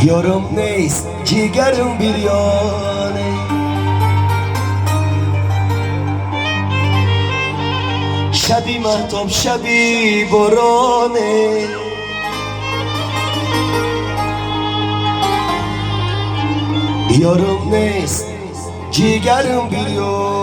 یارم نیست جیگرم بریانه، شبی مهتاب شبی بارانه، یارم نیست جیگرم بریانه.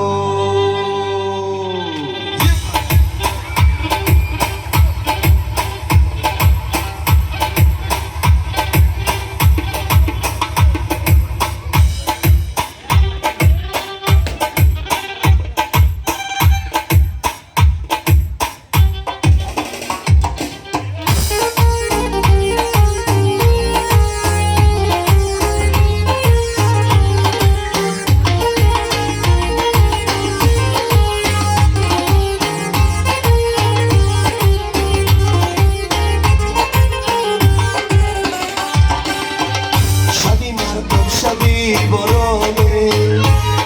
شبی بارانه،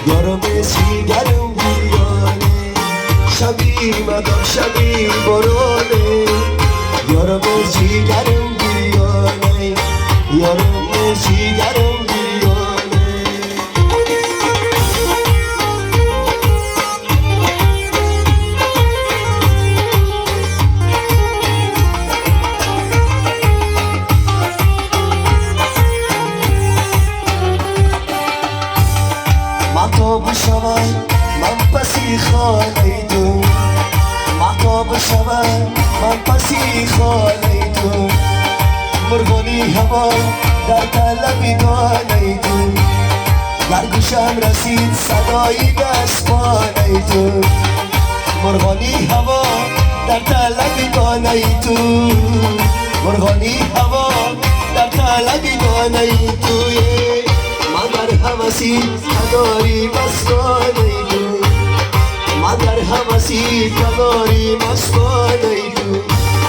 یارم جیگرم بریانه، شبی مدام شبی بارانه، یارم جیگرم بریانه، یارم جیگرم بریانه. مهتاب شود من پسی خانه تو، مهتاب شود من پسی خانه تو، مرغانی هوا در طلب دانه تو، در گوشم رسید صدای دستانه تو، مرغانی هوا در طلب دانه تو، مرغانی هوا در طلب دانه تو. من در حوثی نداری مستانه تو، من در حوثی نداری مستانه تو،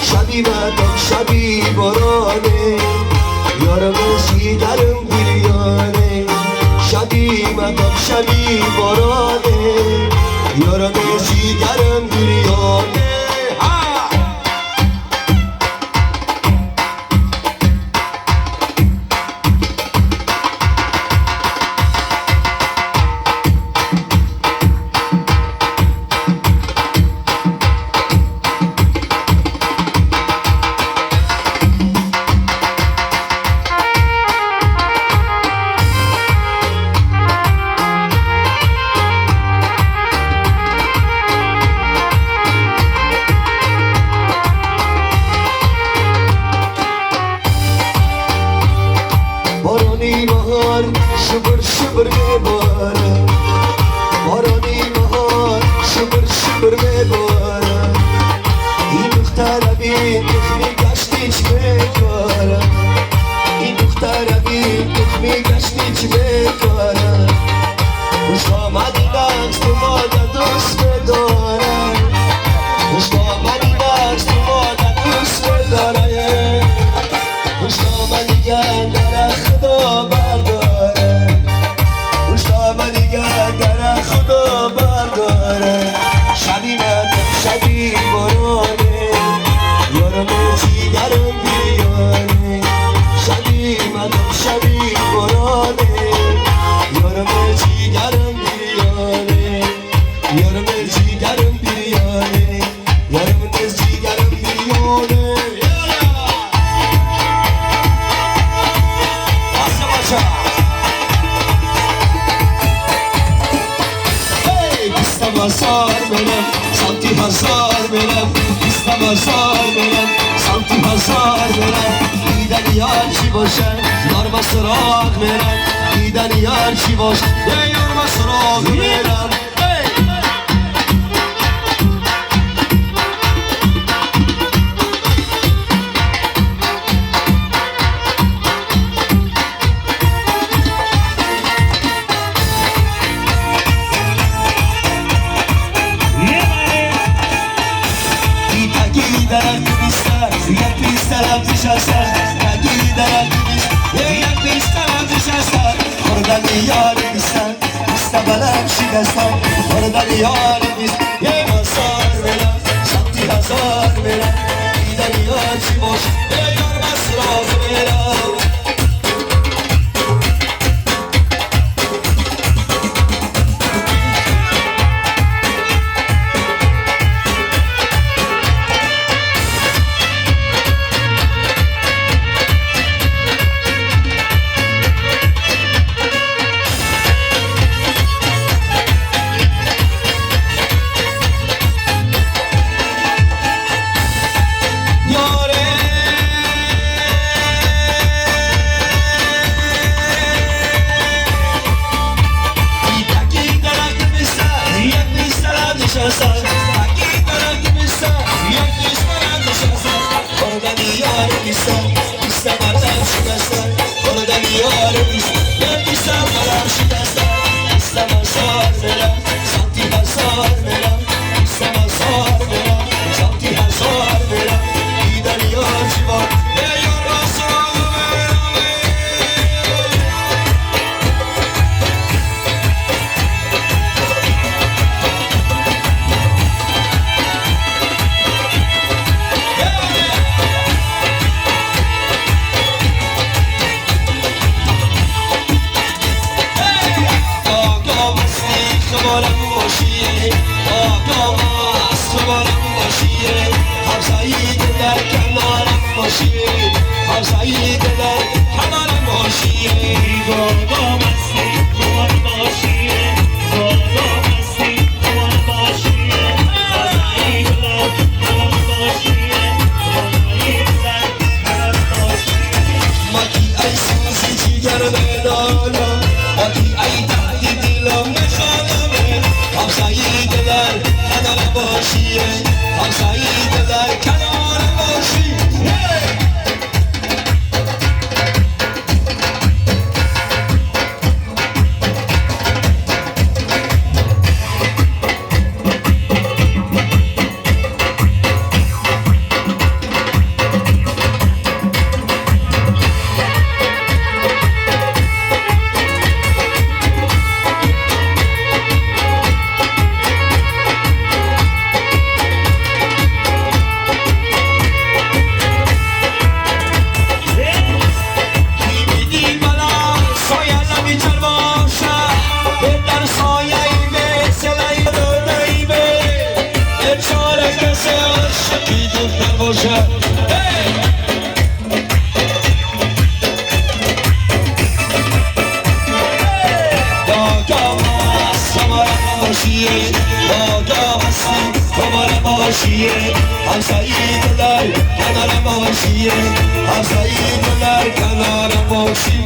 شبی مدام شبی بارانه، یارم جیگرم بریانه، شبی مدام شبی بارانه، یارم جیگرم بریانه. بارانی بهار شبر شبر میباره، بارانی بهار شبر شبر میباره، این دختر بین تخمی گشتی چی میکاره، این دختر بین تخمی گشتی چی میکاره، خوش آمدی دست تو مادر دوست بداره، خوش آمدی دست تو مادر دوست بداره، خوش آمدی در خدا برداره، خوش آمدی در خدا برداره، شبی مدام شبی بارانه، یارم جیگرم بریانه، شبی مدام شبی بارانه، یارم جیگرم بریانه، یارم جیگرم بریانه، یارم جیگرم بریانه. Hazar benim, santi hazar benim, İslam hazar benim, santi hazar benim. Giden yar ki boşa, yorma sırak benim. Giden yar ki boş, yorma sırak benim. Oradan yarimiz Yemazlar veren Santi hazar veren Giden yar ki boş Yormaz razı veren میسم میسم علم شکستم خوردن یار میسم میسم علم شکستم میسم آزار برم سانتی هزار برم میسم آزار برم سانتی هزار برم دیدن یار جوان یار آزار خبرم باشیه آقام از خبرم باشیه همسایی در کنارم باشیه همسایی در کنارم باشیه آقام هستی خبرم باشیه آقام هستی خبرم باشیه همسایی در کنارم باشیه همسایی در کنارم باشیه ماکی ای سوزی جیگر بدانم ماکی ای تحت دلم نخانمه همسایی دلر کنار باشیه همسایی دلر کنار باشیه همسایی دلر کنار باشیه همسایی دلر کنار باشیه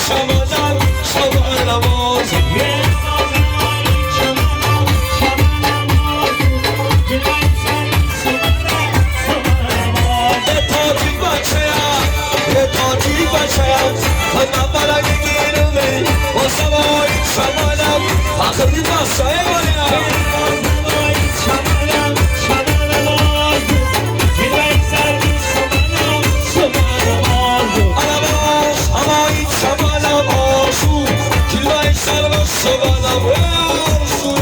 شما şamalım Fakir bir masaya var ya Arabas ama hiç şamalım Asu Kilvay sarmış sobanım Asu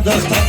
Dağda